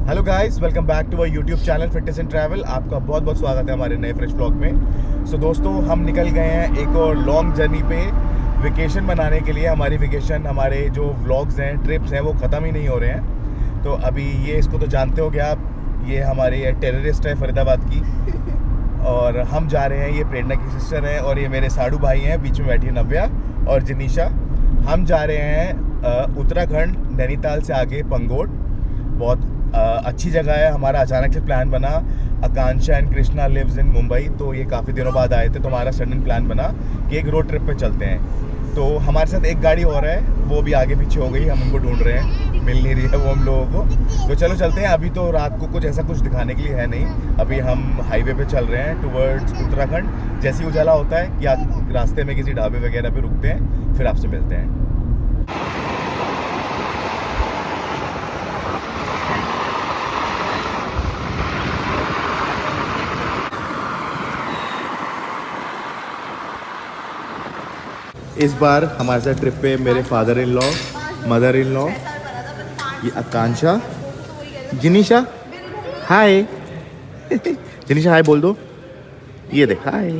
Hello guys, welcome back to our YouTube channel fitness and travel. आपका बहुत बहुत स्वागत है हमारे नए फ्रेश व्लॉग में। सो दोस्तों, हम निकल गए हैं एक और लॉन्ग जर्नी पे वेकेशन मनाने के लिए। हमारी वेकेशन, हमारे जो व्लॉग्स हैं, ट्रिप्स हैं, वो ख़त्म ही नहीं हो रहे हैं। तो अभी ये, इसको तो जानते हो क्या आप, ये हमारी टेररिस्ट है फरीदाबाद की। और हम जा रहे हैं, ये प्रेरणा की सिस्टर है और ये मेरे साड़ू भाई हैं, बीच में बैठी है नव्या और जिनीशा। हम जा रहे हैं उत्तराखंड, नैनीताल से आगे पंगोट। बहुत अच्छी जगह है। हमारा अचानक से प्लान बना। Akanksha and Krishna lives in Mumbai, तो ये काफ़ी दिनों बाद आए थे, तो हमारा सडन प्लान बना कि एक रोड ट्रिप पे चलते हैं। तो हमारे साथ एक गाड़ी और है, वो भी आगे पीछे हो गई, हम उनको ढूंढ रहे हैं, मिल नहीं रही है वो हम लोगों को। तो चलो चलते हैं। अभी तो रात को कुछ ऐसा कुछ दिखाने के लिए है नहीं। अभी हम हाईवे पे चल रहे हैं टुवर्ड्स उत्तराखंड। जैसे ही उजाला होता है या रास्ते में किसी ढाबे वगैरह पे रुकते हैं, फिर आपसे मिलते हैं। इस बार हमारे साथ ट्रिप पे मेरे father in law, mother in law, ये आकांक्षा, जिनीशा, हाय। जिनीशा हाय बोल दो, ये देख हाय।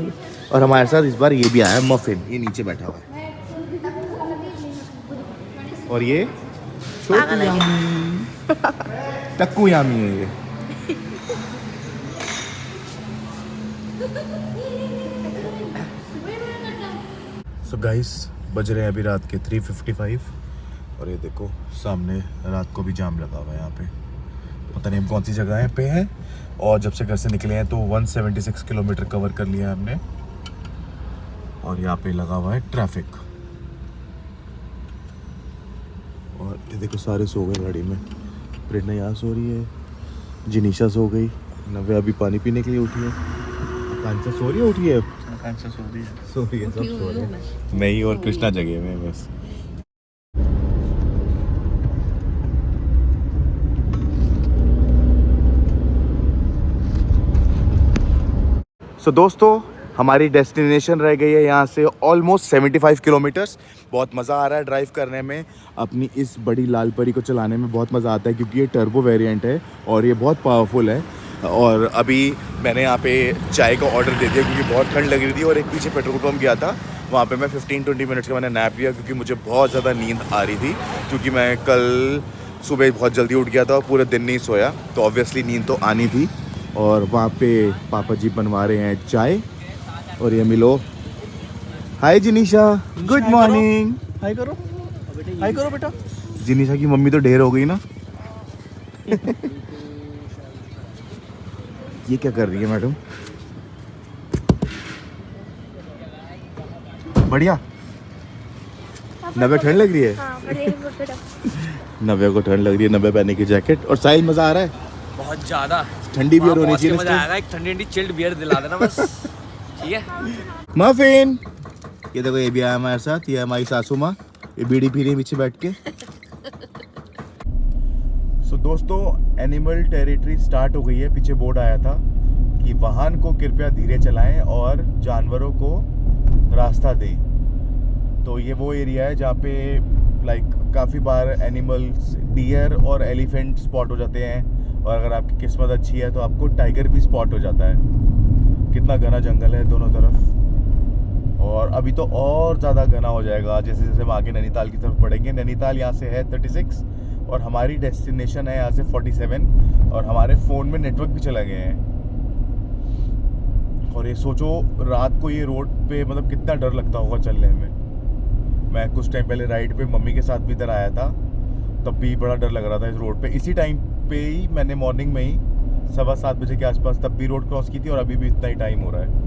और हमारे साथ इस बार ये भी आया मफिन, ये नीचे बैठा हुआ है। और ये छोटू यामी, टक्कू यामी है ये। सो गाइस, बज रहे हैं अभी रात के 3:55 और ये देखो सामने रात को भी जाम लगा हुआ है यहाँ पे। पता नहीं हम कौन सी जगह पे हैं। और जब से घर से निकले हैं तो 176 किलोमीटर कवर कर लिया है हमने। और यहाँ पे लगा हुआ है ट्रैफिक। और ये देखो सारे सो गए गाड़ी में। प्रेरणा यहाँ सो रही है, जिनीशा सो गई, नव्या अभी पानी पीने के लिए उठी है, आकांक्षा सो रही है, उठी है, सो रही है, सब सो रहे हैं। मैं ही और कृष्णा जगह में बस। सो दोस्तों, हमारी डेस्टिनेशन रह गई है यहाँ से ऑलमोस्ट 75 किलोमीटर्स। बहुत मज़ा आ रहा है ड्राइव करने में। अपनी इस बड़ी लाल परी को चलाने में बहुत मज़ा आता है क्योंकि ये टर्बो वेरिएंट है और ये बहुत पावरफुल है। और अभी मैंने यहाँ पे चाय का ऑर्डर दे दिया क्योंकि बहुत ठंड लग रही थी। और एक पीछे पेट्रोल पंप गया था, वहाँ पे मैं 15-20 मिनट्स का मैंने नैप लिया क्योंकि मुझे बहुत ज़्यादा नींद आ रही थी। क्योंकि मैं कल सुबह बहुत जल्दी उठ गया था और पूरे दिन नहीं सोया, तो ऑब्वियसली नींद तो आनी थी। और वहाँ पे पापा जी बनवा रहे हैं चाय। और ये मिलो, हाय जिनीशा, गुड मॉर्निंग। हाय करो, हाय करो बेटा। जिनीशा की मम्मी तो ढेर हो गई ना। ये क्या कर रही है मैडम? बढ़िया। नव्या ठंड लग रही है। नव्या को ठंड लग रही है, नव्या पहने की जैकेट। और साहिल मजा आ रहा है बहुत ज्यादा। ठंडी बियर होनी चाहिए। मजा आएगा, एक ठंडी ठंडी चिल्ड बियर दिला देना बस। ठीक है। मफिन, ये देखो ये भी आया हमारे साथ, ये हमारी सासू माँ, ये बीड़ी पी रही है पीछे बैठ के। सो दोस्तों, एनिमल टेरिटरी स्टार्ट हो गई है। पीछे बोर्ड आया था कि वाहन को कृपया धीरे चलाएं और जानवरों को रास्ता दें। तो ये वो एरिया है जहाँ पे लाइक काफ़ी बार एनिमल्स, डियर और एलिफेंट स्पॉट हो जाते हैं। और अगर आपकी किस्मत अच्छी है तो आपको टाइगर भी स्पॉट हो जाता है। कितना घना जंगल है दोनों तरफ। और अभी तो और ज़्यादा घना हो जाएगा जैसे जैसे हम आगे नैनीताल की तरफ बढ़ेंगे। नैनीताल यहाँ से है 36 और हमारी डेस्टिनेशन है यहाँ से 47। और हमारे फ़ोन में नेटवर्क भी चला गए हैं। और ये सोचो रात को ये रोड पे मतलब कितना डर लगता होगा चलने में। मैं कुछ टाइम पहले राइड पे मम्मी के साथ भी इधर आया था, तब भी बड़ा डर लग रहा था इस रोड पे। इसी टाइम पे ही मैंने मॉर्निंग में ही 7:15 बजे के आसपास तब भी रोड क्रॉस की थी और अभी भी इतना ही टाइम हो रहा है।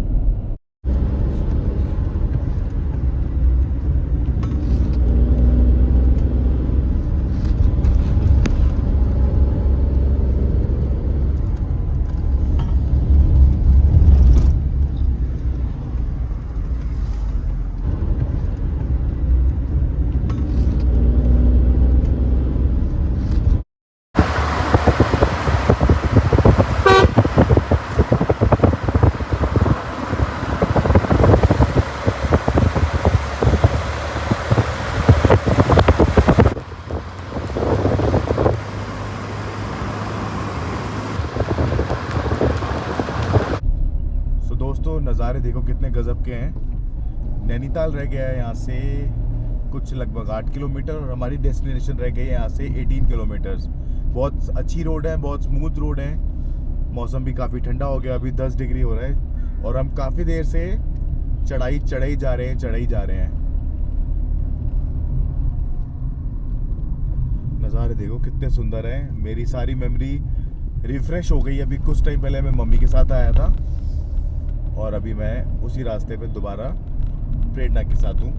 नज़ारे देखो कितने गजब के हैं। नैनीताल रह गया है यहाँ से कुछ लगभग 8 किलोमीटर और हमारी डेस्टिनेशन रह गई है यहाँ से 18 किलोमीटर्स। बहुत अच्छी रोड है, बहुत स्मूथ रोड है। मौसम भी काफ़ी ठंडा हो गया, अभी 10 डिग्री हो रहा है और हम काफ़ी देर से चढ़ाई जा रहे हैं। नज़ारे देखो कितने सुंदर हैं। मेरी सारी मेमोरी रिफ्रेश हो गई। अभी कुछ टाइम पहले मैं मम्मी के साथ आया था और अभी मैं उसी रास्ते पे दोबारा प्रेरणा के साथ हूँ।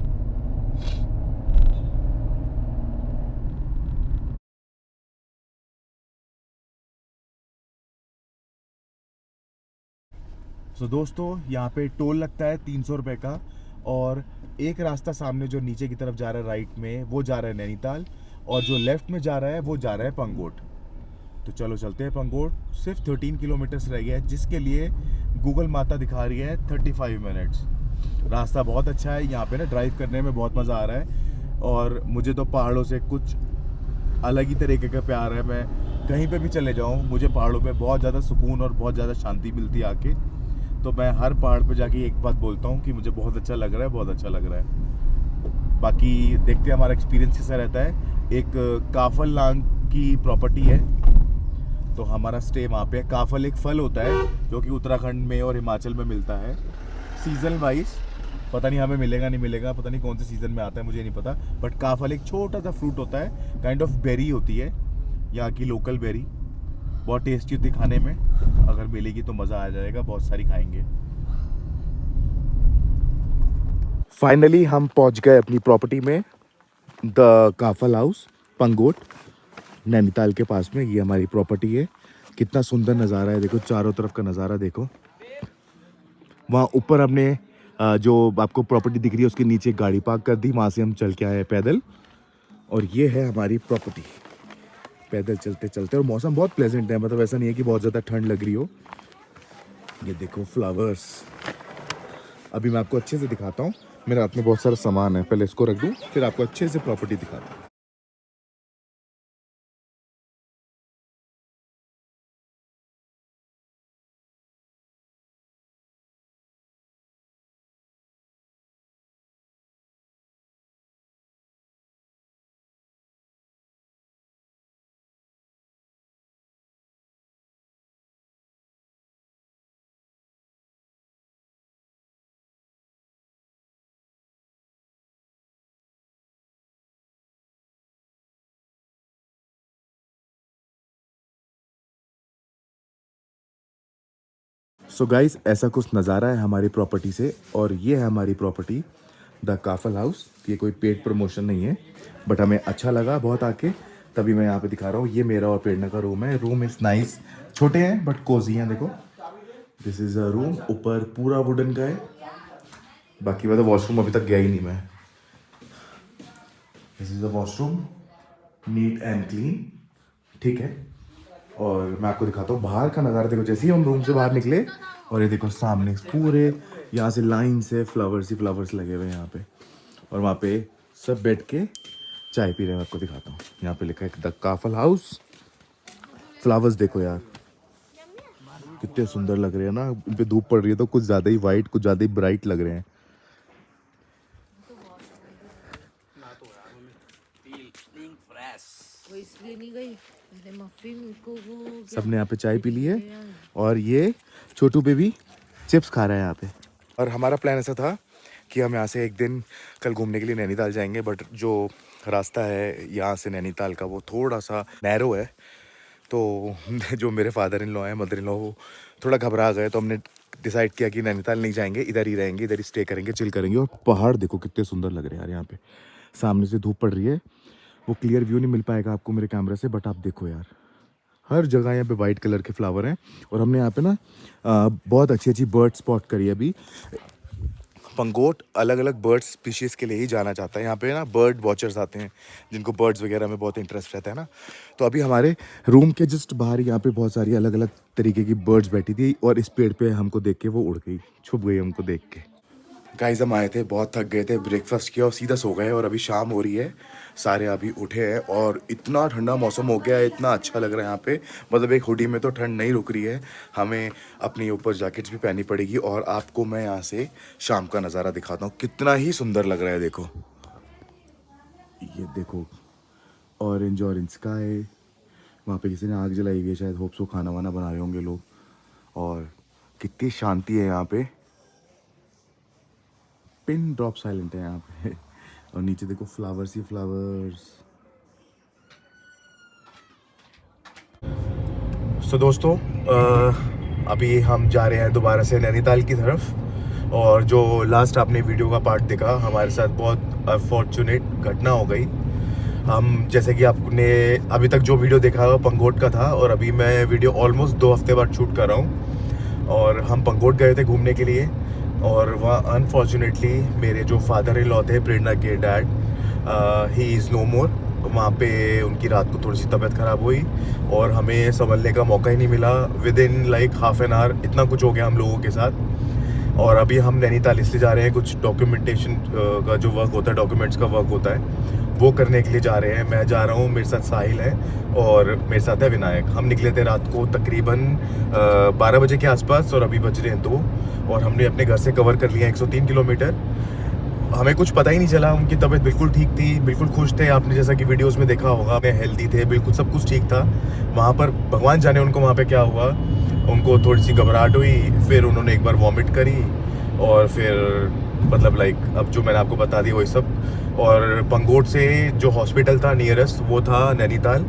तो दोस्तों यहाँ पे टोल लगता है 300 रुपये का और एक रास्ता सामने जो नीचे की तरफ जा रहा है राइट में वो जा रहा है नैनीताल और जो लेफ्ट में जा रहा है वो जा रहा है पंगोट। तो चलो चलते हैं पंगोट। सिर्फ 13 किलोमीटर्स रह गया है जिसके लिए गूगल माता दिखा रही है 35 मिनट्स। रास्ता बहुत अच्छा है, यहाँ पे ना ड्राइव करने में बहुत मज़ा आ रहा है और मुझे तो पहाड़ों से कुछ अलग ही तरीके का प्यार है। मैं कहीं पे भी चले जाऊँ मुझे पहाड़ों पे बहुत ज़्यादा सुकून और बहुत ज़्यादा शांति मिलती है आके। तो मैं हर पहाड़ पे जाके एक बात बोलता हूँ कि मुझे बहुत अच्छा लग रहा है, बहुत अच्छा लग रहा है। बाकी देखते हैं हमारा एक्सपीरियंस कैसा रहता है। एक काफल नाम की प्रॉपर्टी है तो हमारा स्टे वहाँ पे है। काफल एक फल होता है जो कि उत्तराखंड में और हिमाचल में मिलता है सीजन वाइज। पता नहीं हमें मिलेगा नहीं मिलेगा, पता नहीं कौन से सीज़न में आता है, मुझे नहीं पता। बट काफल एक छोटा सा फ्रूट होता है, काइंड ऑफ बेरी होती है, यहाँ की लोकल बेरी। बहुत टेस्टी होती खाने में, अगर मिलेगी तो मज़ा आ जाएगा, बहुत सारी खाएंगे। फाइनली हम पहुंच गए अपनी प्रॉपर्टी में, the Kafal house Pangot, Nainital के पास में। ये हमारी प्रॉपर्टी है। कितना सुंदर नज़ारा है, देखो चारों तरफ का नज़ारा देखो। वहाँ ऊपर हमने जो आपको प्रॉपर्टी दिख रही है उसके नीचे गाड़ी पार्क कर दी, वहाँ से हम चल के आए पैदल। और ये है हमारी प्रॉपर्टी, पैदल चलते चलते। और मौसम बहुत प्लेजेंट है, मतलब ऐसा नहीं है कि बहुत ज़्यादा ठंड लग रही हो। ये देखो फ्लावर्स। अभी मैं आपको अच्छे से दिखाता हूँ, मेरे हाथ में बहुत सारा सामान है, पहले इसको रख दूँ फिर आपको अच्छे से प्रॉपर्टी दिखाता हूँ। सो गाइस, ऐसा कुछ नज़ारा है हमारी प्रॉपर्टी से। और ये है हमारी प्रॉपर्टी द काफल हाउस। ये कोई पेड प्रमोशन नहीं है, बट हमें अच्छा लगा बहुत आके, तभी मैं यहाँ पे दिखा रहा हूँ। ये मेरा और प्रेरणा का रूम है। रूम इज़ नाइस, छोटे हैं बट कोजी हैं। देखो दिस इज़ अ रूम, ऊपर पूरा वुडन का है। बाकी मैं तो वॉशरूम अभी तक गया ही नहीं मैं। This is a washroom, neat and clean, ठीक है। और मैं आपको दिखाता हूँ बाहर का नज़ारा। देखो जैसे ही हम रूम से बाहर निकले और ये देखो सामने पूरे यहाँ से लाइन से फ्लावर्स ही फ्लावर्स लगे हुए हैं यहाँ पे। और वहाँ पे सब बैठ के चाय पी रहे हैं। मैं आपको दिखाता हूँ, यहाँ पे लिखा है द काफल हाउस। फ्लावर्स देखो यार कितने सुंदर लग रहे हैं ना। इन पे धूप पड़ रही है तो कुछ ज़्यादा ही वाइट, कुछ ज़्यादा ही ब्राइट लग रहे हैं। वो इसलिए नहीं गई, पहले मफिन को वो सबने यहाँ पे चाय पी ली है और ये छोटू बेबी चिप्स खा रहा है यहाँ पे। और हमारा प्लान ऐसा था कि हम यहाँ से एक दिन कल घूमने के लिए नैनीताल जाएंगे, बट जो रास्ता है यहाँ से नैनीताल का वो थोड़ा सा नैरो है। तो जो मेरे फादर इन लॉ हैं, मदर इन लॉ, वो थोड़ा घबरा गए। तो हमने डिसाइड किया कि नैनीताल नहीं जाएंगे, इधर ही रहेंगे, इधर ही स्टे करेंगे, चिल करेंगे। और पहाड़ देखो कितने सुंदर लग रहे हैं यार। यहाँ पे सामने से धूप पड़ रही है, वो क्लियर व्यू नहीं मिल पाएगा आपको मेरे कैमरे से, बट आप देखो यार हर जगह यहाँ पे वाइट कलर के फ्लावर हैं। और हमने यहाँ पे ना बहुत अच्छी अच्छी बर्ड स्पॉट करी है। अभी पंगोट अलग अलग बर्ड स्पीशीज़ के लिए ही जाना चाहता है। यहाँ पे ना बर्ड वॉचर्स आते हैं जिनको बर्ड्स वगैरह में बहुत इंटरेस्ट रहता है ना। तो अभी हमारे रूम के जस्ट बाहर यहाँ पे बहुत सारी अलग अलग तरीके की बर्ड्स बैठी थी और इस पेड़ पे हमको देख के वो उड़ गई, छुप गई हमको देख के। गाइस हम आए थे, बहुत थक गए थे, ब्रेकफास्ट किया और सीधा सो गए और अभी शाम हो रही है, सारे अभी उठे हैं और इतना ठंडा मौसम हो गया है, इतना अच्छा लग रहा है यहाँ पे। मतलब एक हुडी में तो ठंड नहीं रुक रही है, हमें अपनी ऊपर जैकेट्स भी पहननी पड़ेगी। और आपको मैं यहाँ से शाम का नज़ारा दिखाता हूँ, कितना ही सुंदर लग रहा है। देखो, ये देखो, ऑरेंज ऑरेंज स्काई, वहाँ पे किसी ने आग जलाई हुई है, शायद होप सो खाना वाना बना रहे होंगे लोग। और कितनी शांति है यहाँ पे, पिन ड्रॉप साइलेंट है यहाँ पे। और नीचे देखो फ्लावर्स ही फ्लावर्स। सो दोस्तों, अभी हम जा रहे हैं दोबारा से नैनीताल की तरफ। और जो लास्ट आपने वीडियो का पार्ट देखा, हमारे साथ बहुत अनफॉर्चुनेट घटना हो गई। हम जैसे कि आपने अभी तक जो वीडियो देखा वो पंगोट का था, और अभी मैं वीडियो ऑलमोस्ट 2 हफ्ते बाद शूट कर रहा हूँ। और हम पंगोट गए थे घूमने के लिए, और वहाँ अनफॉर्चुनेटली मेरे जो फादर इन लॉ थे, प्रेरणा के डैड, ही इज़ नो मोर। वहाँ पे उनकी रात को थोड़ी सी तबीयत ख़राब हुई और हमें संभलने का मौका ही नहीं मिला। With in like half an hour इतना कुछ हो गया हम लोगों के साथ। और अभी हम नैनीताल इसलिए जा रहे हैं, कुछ डॉक्यूमेंटेशन का जो वर्क होता है, डॉक्यूमेंट्स का वर्क होता है, वो करने के लिए जा रहे हैं। मैं जा रहा हूँ, मेरे साथ साहिल है और मेरे साथ है विनायक। हम निकले थे रात को तकरीबन 12 बजे के आसपास, और अभी बज रहे हैं 2, और हमने अपने घर से कवर कर लिया 103 किलोमीटर। हमें कुछ पता ही नहीं चला, उनकी तबीयत बिल्कुल ठीक थी, बिल्कुल खुश थे। आपने जैसा कि वीडियोस में देखा होगा, वे हेल्दी थे, बिल्कुल सब कुछ ठीक था। वहाँ पर भगवान जाने उनको वहाँ पे क्या हुआ, उनको थोड़ी सी घबराहट हुई, फिर उन्होंने एक बार वॉमिट करी, और फिर मतलब लाइक अब जो मैंने आपको बता दिया वही सब। और पंगोट से जो हॉस्पिटल था नियरेस्ट, वो था नैनीताल।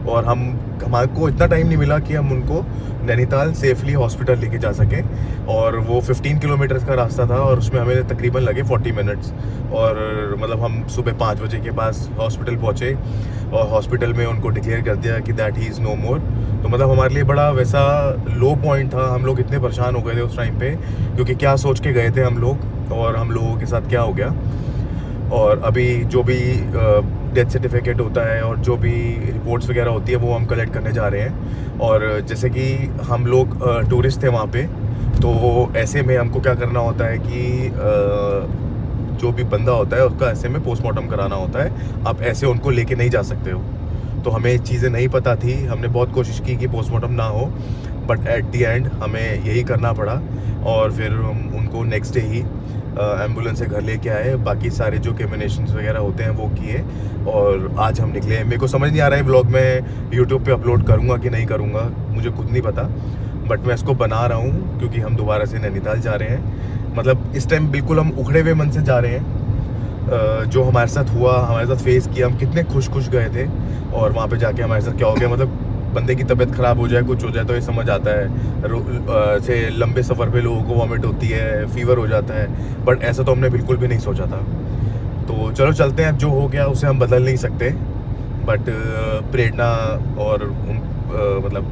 और हमारे को इतना टाइम नहीं मिला कि हम उनको नैनीताल सेफली हॉस्पिटल लेके जा सकें। और वो 15 किलोमीटर का रास्ता था, और उसमें हमें तकरीबन लगे 40 मिनट्स। और मतलब हम सुबह 5 बजे के पास हॉस्पिटल पहुँचे, और हॉस्पिटल में उनको डिक्लेयर कर दिया कि दैट ही इज़ नो मोर। तो मतलब हमारे लिए बड़ा वैसा लो पॉइंट था। हम लोग इतने परेशान हो गए थे उस टाइम पे, क्योंकि क्या सोच के गए थे हम लोग, और हम लोगों के साथ क्या हो गया। और अभी जो भी डेथ सर्टिफिकेट होता है और जो भी रिपोर्ट्स वगैरह होती है, वो हम कलेक्ट करने जा रहे हैं। और जैसे कि हम लोग टूरिस्ट थे वहाँ पे, तो ऐसे में हमको क्या करना होता है कि जो भी बंदा होता है उसका ऐसे में पोस्टमार्टम कराना होता है। आप ऐसे उनको लेके नहीं जा सकते हो। तो हमें चीज़ें नहीं पता थी, हमने बहुत कोशिश की कि पोस्टमार्टम ना हो, बट एट दी एंड हमें यही करना पड़ा। और फिर हम उनको नेक्स्ट डे ही एम्बुलेंस से घर लेके आए, बाकी सारे जो कैमिनेशंस वगैरह होते हैं वो किए, और आज हम निकले। मेरे को समझ नहीं आ रहा है व्लॉग मैं यूट्यूब पे अपलोड करूँगा कि नहीं करूँगा, मुझे खुद नहीं पता, बट मैं इसको बना रहा हूँ क्योंकि हम दोबारा से नैनीताल जा रहे हैं। मतलब इस टाइम बिल्कुल हम उखड़े हुए मन से जा रहे हैं। जो हमारे साथ हुआ, हमारे साथ फेस किया, हम कितने खुश गए थे, और वहाँ पे जाके हमारे साथ क्या हो गया। मतलब बंदे की तबीयत ख़राब हो जाए, कुछ हो जाए तो ये समझ आता है। से लंबे सफ़र पे लोगों को वॉमिट होती है, फीवर हो जाता है, बट ऐसा तो हमने बिल्कुल भी नहीं सोचा था। तो चलो चलते हैं, अब जो हो गया उसे हम बदल नहीं सकते। बट प्रेरणा और मतलब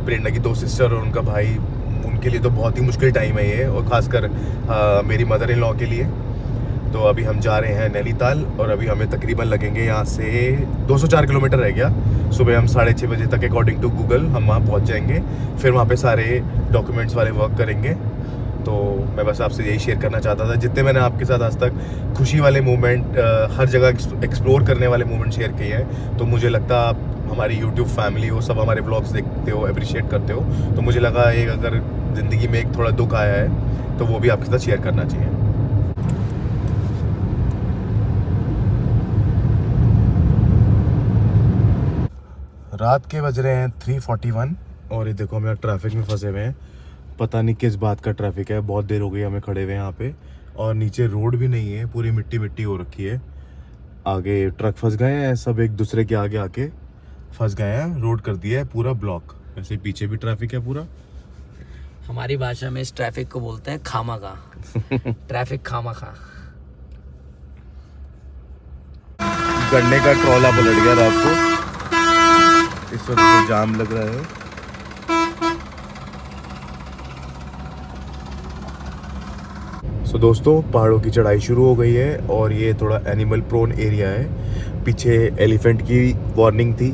प्रेरणा की 2 सिस्टर और उनका भाई, उनके लिए तो बहुत ही मुश्किल टाइम है ये, और ख़ासकर मेरी मदर इन लॉ के लिए। तो अभी हम जा रहे हैं नैनीताल, और अभी हमें तकरीबन लगेंगे यहाँ से 204 किलोमीटर रह गया। सुबह हम 6:30 बजे तक अकॉर्डिंग टू गूगल हम वहाँ पहुँच जाएंगे। फिर वहाँ पे सारे डॉक्यूमेंट्स वाले वर्क करेंगे। तो मैं बस आपसे यही शेयर करना चाहता था, जितने मैंने आपके साथ आज तक खुशी वाले मोमेंट, हर जगह एक्सप्लोर करने वाले मोमेंट शेयर किए हैं, तो मुझे लगता आप हमारी यूट्यूब फैमिली हो, सब हमारे ब्लॉग्स देखते हो, अप्रिशिएट करते हो, तो मुझे लगा एक अगर ज़िंदगी में एक थोड़ा दुख आया है तो वो भी आपके साथ शेयर करना चाहिए। रात के बज रहे हैं 3:41, और ये देखो हम यहाँ ट्रैफिक में फंसे हुए हैं। पता नहीं किस बात का ट्रैफिक है, बहुत देर हो गई हमें खड़े हुए यहाँ पे, और नीचे रोड भी नहीं है, पूरी मिट्टी मिट्टी हो रखी है। आगे ट्रक फंस गए हैं, सब एक दूसरे के आगे आके फंस गए हैं, रोड कर दिया है पूरा ब्लॉक। ऐसे पीछे भी ट्रैफिक है पूरा। हमारी भाषा में इस ट्रैफिक को बोलते हैं खामाखा। ट्रैफिक खामाखा। गन्ने का ट्रॉला पलट गया रात को, इस वजह से जाम लग रहा है। सो दोस्तों, पहाड़ों की चढ़ाई शुरू हो गई है, और ये थोड़ा एनिमल प्रोन एरिया है। पीछे एलिफेंट की वार्निंग थी,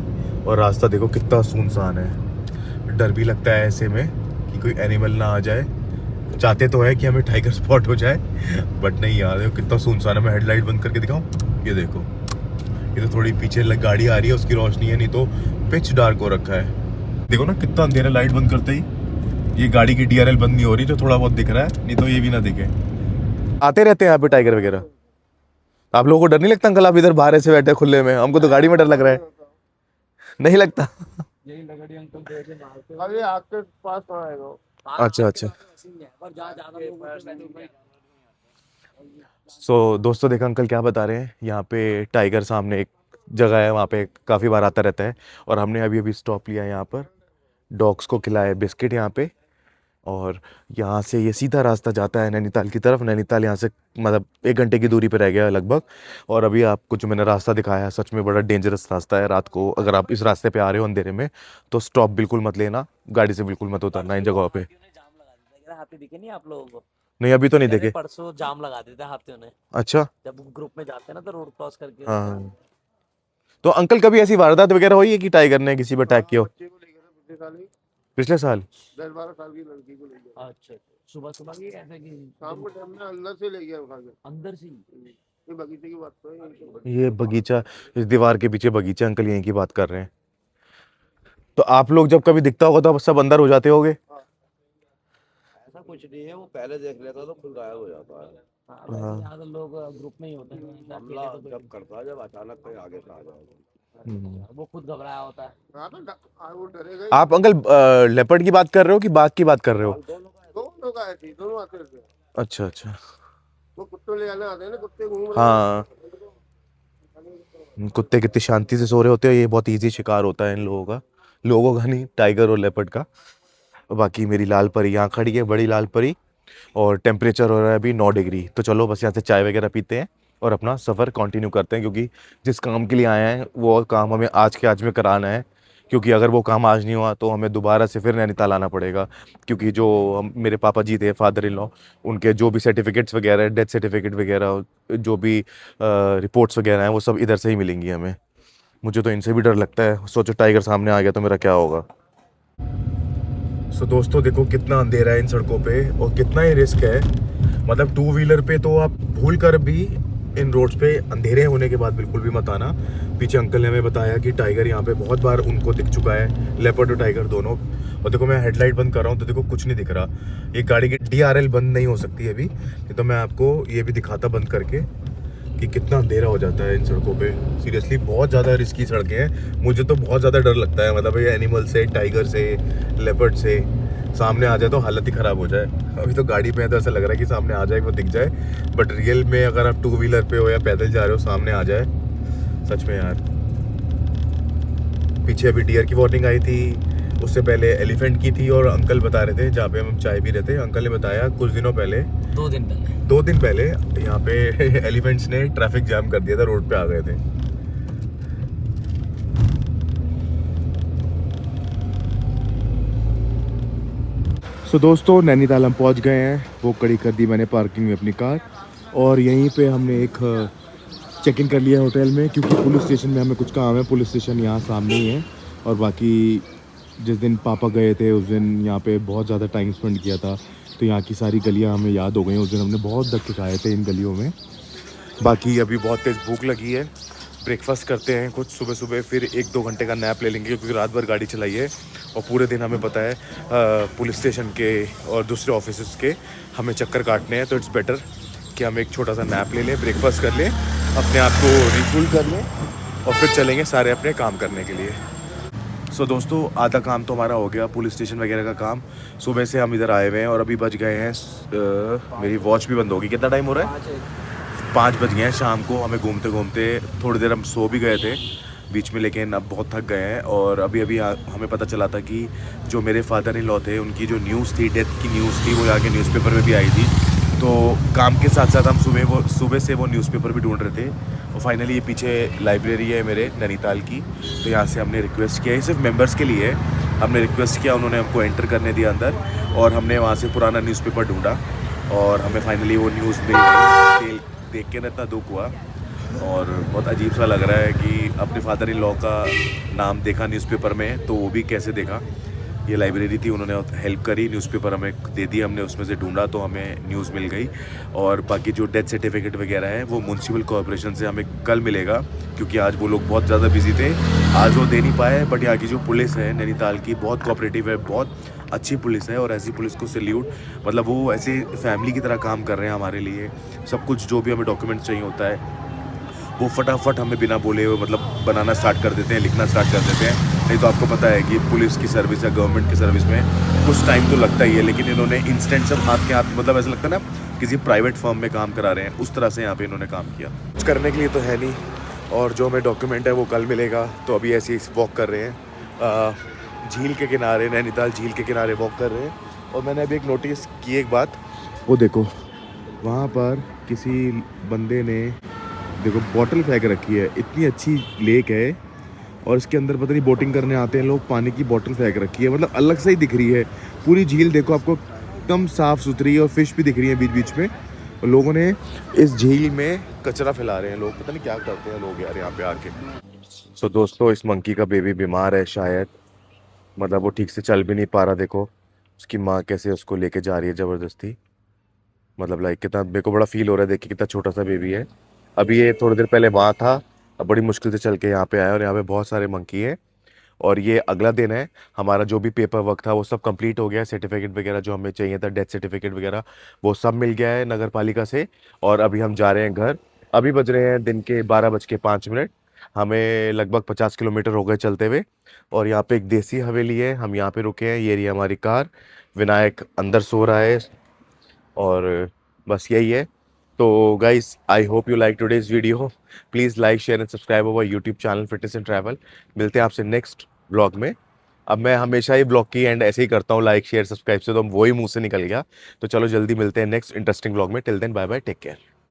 और रास्ता देखो कितना सुनसान है। डर भी लगता है ऐसे में कि कोई एनिमल ना आ जाए। चाहते तो है कि हमें टाइगर स्पॉट हो जाए, बट नहीं यार। देखो कितना सुनसान है। मैं हेडलाइट बंद करके दिखाऊं, ये देखो, ये तो थोड़ी पीछे गाड़ी आ रही है, उसकी रोशनी है, नहीं तो पिच डार्क हो रखा है। देखो ना कितना अंधेरा, लाइट बंद करते ही ये गाड़ी की DRL बंद नहीं हो रही, जो थोड़ा बहुत दिख रहा है, नहीं तो ये भी ना दिखे। आते रहते हैं यहाँ पे टाइगर वगैरह। आप लोगों को डर नहीं लगता अंकल? आप इधर बाहर ऐसे बैठे खुले में, हमको तो गाड़ी में डर लग रहा है। नहीं लगता? अरे आपके पास कहाँ है वो? अच्छा अच्छा। सो दोस्तों देखा अंकल क्या बता रहे हैं, यहाँ पे टाइगर सामने एक जगह है, वहाँ पे काफ़ी बार आता रहता है। और हमने अभी अभी स्टॉप लिया है यहाँ पर, डॉग्स को खिलाए बिस्किट यहाँ पे। और यहाँ से ये सीधा रास्ता जाता है नैनीताल की तरफ। नैनीताल यहाँ से मतलब 1 घंटे की दूरी पे रह गया है लगभग। और अभी आपको जो मैंने रास्ता दिखाया है, सच में बड़ा डेंजरस रास्ता है। रात को अगर आप इस रास्ते पे आ रहे हो अंधेरे में, तो स्टॉप बिल्कुल मत लेना, गाड़ी से बिल्कुल मत उतरना इन जगहों पे। हाथी दिखे नहीं आप लोगों को? नहीं अभी तो नहीं देखे। परसों जाम लगा देते हाथियों ने, अच्छा। जब ग्रुप में जाते हैं ना तो रोड क्रॉस करके। हाँ, तो अंकल कभी ऐसी वारदात वगैरह हुई है कि टाइगर ने किसी पर अटैक किया हो? बच्चे को लेकर पिछले साल ही पिछले साल? 10-12 साल की लड़की को ले गया। अच्छा, सुबह सुबह की ऐसे कि शाम को टाइम में अंदर से ले गया उठा के। अंदर से ये बगीचे की बात तो है। ये बगीचा, इस दीवार के पीछे बगीचा, अंकल यहीं की बात कर रहे हैं। तो आप लोग जब कभी दिखता होगा तो आप सब अंदर हो जाते होगे? ऐसा कुछ नहीं है, वो पहले देख लेता तो खुद गायब हो जाता है। हाँ, यहाँ तो लोग ग्रुप में ही होते हैं, हमला जब करता है, जब अचानक कहीं आगे से आ जाए। वो खुद घबराया होता है। हाँ तो वो डरेगा ही। आप अंकल लेपर्ड की बात कर रहे हो कि बाघ की बात कर रहे हो? दोनों का ऐसे ही, दोनों आते रहते हैं। अच्छा अच्छा। वो कुत्ते ले आने आते हैं ना, कुत्ते घूम रहे हाँ, कुत्ते कितनी शांति से सो रहे होते हैं। ये बहुत इजी शिकार होता है इन लोगों का नहीं, टाइगर और लेपर्ड का। बाकी मेरी लाल परी यहाँ खड़ी है, बड़ी लाल परी। और टेम्परेचर हो रहा है अभी 9 डिग्री। तो चलो बस यहाँ से चाय वगैरह पीते हैं और अपना सफ़र कंटिन्यू करते हैं, क्योंकि जिस काम के लिए आए हैं वो काम हमें आज के आज में कराना है। क्योंकि अगर वो काम आज नहीं हुआ तो हमें दोबारा से फिर नैनीताल आना पड़ेगा। क्योंकि जो मेरे पापा जी थे, फादर इन लॉ, उनके जो भी सर्टिफिकेट्स वगैरह, डेथ सर्टिफिकेट वगैरह, जो भी रिपोर्ट्स वगैरह हैं, वो सब इधर से ही मिलेंगी हमें। मुझे तो इनसे भी डर लगता है, सोचो टाइगर सामने आ गया तो मेरा क्या होगा। सो दोस्तों देखो कितना अंधेरा है इन सड़कों पे और कितना ही रिस्क है। मतलब 2 व्हीलर पे तो आप भूल कर भी इन रोड्स पे अंधेरे होने के बाद बिल्कुल भी मत आना। पीछे अंकल ने हमें बताया कि टाइगर यहाँ पे बहुत बार उनको दिख चुका है, लेपर्ड और टाइगर दोनों। और देखो मैं हेडलाइट बंद कर रहा हूँ तो देखो कुछ नहीं दिख रहा। ये गाड़ी की DRL बंद नहीं हो सकती अभी, नहीं तो मैं आपको ये भी दिखाता बंद करके कि कितना अंधेरा हो जाता है इन सड़कों पे। सीरियसली बहुत ज़्यादा रिस्की सड़कें हैं। मुझे तो बहुत ज़्यादा डर लगता है, मतलब ये एनिमल से, टाइगर से, लेपर्ड से सामने आ जाए तो हालत ही ख़राब हो जाए। अभी तो गाड़ी पे है तो ऐसा लग रहा है कि सामने आ जाए, वो दिख जाए, बट रियल में अगर आप 2 व्हीलर पे हो या पैदल जा रहे हो, सामने आ जाए, सच में यार। पीछे अभी डियर की वार्निंग आई थी, उससे पहले एलिफेंट की थी। और अंकल बता रहे थे, जहाँ पे हम चाय पी रहे थे, अंकल ने बताया कुछ दिनों पहले, 2 दिन पहले यहाँ पे एलिफेंट्स ने ट्रैफिक जाम कर दिया था, रोड पे आ गए थे। सो दोस्तों नैनीताल हम पहुँच गए हैं। वो खड़ी कर दी मैंने पार्किंग में अपनी कार, और यहीं पे हमने एक चेक इन कर लिया होटल में, क्योंकि पुलिस स्टेशन में हमें कुछ काम है। पुलिस स्टेशन यहाँ सामने ही है। और बाकी जिस दिन पापा गए थे उस दिन यहाँ पे बहुत ज़्यादा टाइम स्पेंड किया था, तो यहाँ की सारी गलियाँ हमें याद हो गई। उस दिन हमने बहुत धक्के खाए थे इन गलियों में। बाकी अभी बहुत तेज़ भूख लगी है, ब्रेकफास्ट करते हैं कुछ सुबह सुबह, फिर 1-2 घंटे का नैप ले लेंगे, क्योंकि रात भर गाड़ी चलाई है और पूरे दिन हमें पता है पुलिस स्टेशन के और दूसरे ऑफिस के हमें चक्कर काटने हैं। तो इट्स बेटर कि हम एक छोटा सा नैप ले लें, ब्रेकफास्ट कर लें, अपने आप को रिफुल कर लें और फिर चलेंगे सारे अपने काम करने के लिए। सो दोस्तों आधा काम तो हमारा हो गया, पुलिस स्टेशन वगैरह का काम। सुबह से हम इधर आए हुए हैं और अभी बज गए हैं मेरी वॉच भी बंद होगी, कितना टाइम हो रहा है? 5 बज गए हैं शाम को। हमें घूमते घूमते थोड़ी देर हम सो भी गए थे बीच में, लेकिन अब बहुत थक गए हैं। और अभी हमें पता चला था कि जो मेरे फादर इन लॉ थे, उनकी जो न्यूज़ थी, डेथ की न्यूज़ थी, वो आगे न्यूज़पेपर में भी आई थी। तो काम के साथ साथ हम सुबह से वो न्यूज़पेपर भी ढूंढ रहे थे। और फाइनली ये पीछे लाइब्रेरी है मेरे नैनीताल की, तो यहाँ से हमने रिक्वेस्ट किया, ये सिर्फ मेंबर्स के लिए है। हमने रिक्वेस्ट किया, उन्होंने हमको एंटर करने दिया अंदर, और हमने वहाँ से पुराना न्यूज़पेपर ढूंढा और हमें फाइनली वो न्यूज़ देख के ना इतना दुख हुआ और बहुत अजीब सा लग रहा है कि अपने फादर इन लॉ का नाम देखा न्यूज़पेपर में, तो वो भी कैसे देखा। ये लाइब्रेरी थी, उन्होंने हेल्प करी, न्यूज़पेपर हमें दे दिया, हमने उसमें से ढूंढा तो हमें न्यूज़ मिल गई। और बाकी जो डेथ सर्टिफिकेट वगैरह है वो म्यूनसिपल कॉर्पोरेशन से हमें कल मिलेगा, क्योंकि आज वो लोग बहुत ज़्यादा बिजी थे, आज वो दे नहीं पाए। बट यहाँ की जो पुलिस है नैनीताल की बहुत कोऑपरेटिव है, बहुत अच्छी पुलिस है, और ऐसी पुलिस को सैल्यूट। मतलब वो ऐसे फैमिली की तरह काम कर रहे हैं हमारे लिए। सब कुछ जो भी हमें डॉक्यूमेंट्स चाहिए होता है वो फटाफट हमें बिना बोले हुए मतलब बनाना स्टार्ट कर देते हैं, लिखना स्टार्ट कर देते हैं। नहीं तो आपको पता है कि पुलिस की सर्विस या गवर्नमेंट की सर्विस में कुछ टाइम तो लगता ही है, लेकिन इन्होंने इंस्टेंट सब हाथ के हाथ, मतलब ऐसा लगता है ना किसी प्राइवेट फर्म में काम करा रहे हैं, उस तरह से यहाँ पे इन्होंने काम किया। कुछ करने के लिए तो है नहीं, और जो हमें डॉक्यूमेंट है वो कल मिलेगा। तो अभी ऐसे ही वॉक कर रहे हैं झील के किनारे, नैनीताल झील के किनारे वॉक कर रहे हैं। और मैंने अभी एक नोटिस की एक बात, वो देखो वहाँ पर किसी बंदे ने देखो बॉटल फेंक रखी है। इतनी अच्छी लेक है और इसके अंदर पता नहीं बोटिंग करने आते हैं लोग, पानी की बोतल फेंक रखी है, मतलब अलग से ही दिख रही है। पूरी झील देखो आपको एकदम साफ़ सुथरी, और फिश भी दिख रही है बीच बीच में। और लोगों ने इस झील में कचरा फैला रहे हैं लोग, पता नहीं क्या करते हैं लोग यार यहाँ पे आके। सो दोस्तों, इस मंकी का बेबी बीमार है शायद, मतलब वो ठीक से चल भी नहीं पा रहा। देखो उसकी माँ कैसे उसको लेके जा रही है ज़बरदस्ती। मतलब लाइक कितना मेरे को बड़ा फील हो रहा है, देखिए कितना छोटा सा बेबी है। अभी ये थोड़ी देर पहले वहाँ था, अब बड़ी मुश्किल से चल के यहाँ पे आया, और यहाँ पे बहुत सारे मंकी हैं। और ये अगला दिन है, हमारा जो भी पेपर वर्क था वो सब कंप्लीट हो गया है। सर्टिफिकेट वगैरह जो हमें चाहिए था, डेथ सर्टिफिकेट वगैरह, वो सब मिल गया है नगर पालिका से। और अभी हम जा रहे हैं घर। अभी बज रहे हैं दिन के 12:05। हमें लगभग 50 किलोमीटर हो गए चलते हुए। और यहाँ पे एक देसी हवेली है, हम यहाँ पे रुके हैं। ये रही हमारी कार, विनायक अंदर सो रहा है, और बस यही है। तो guys, I hope you like today's video. Please like, share and subscribe our YouTube channel fitness and travel. मिलते हैं आपसे नेक्स्ट ब्लॉग में। अब मैं हमेशा ही ब्लॉग की एंड ऐसे ही करता हूँ, लाइक शेयर सब्सक्राइब से, तो वही मुंह से निकल गया। तो चलो जल्दी मिलते हैं नेक्स्ट इंटरेस्टिंग ब्लॉग में। Till then bye bye, take care.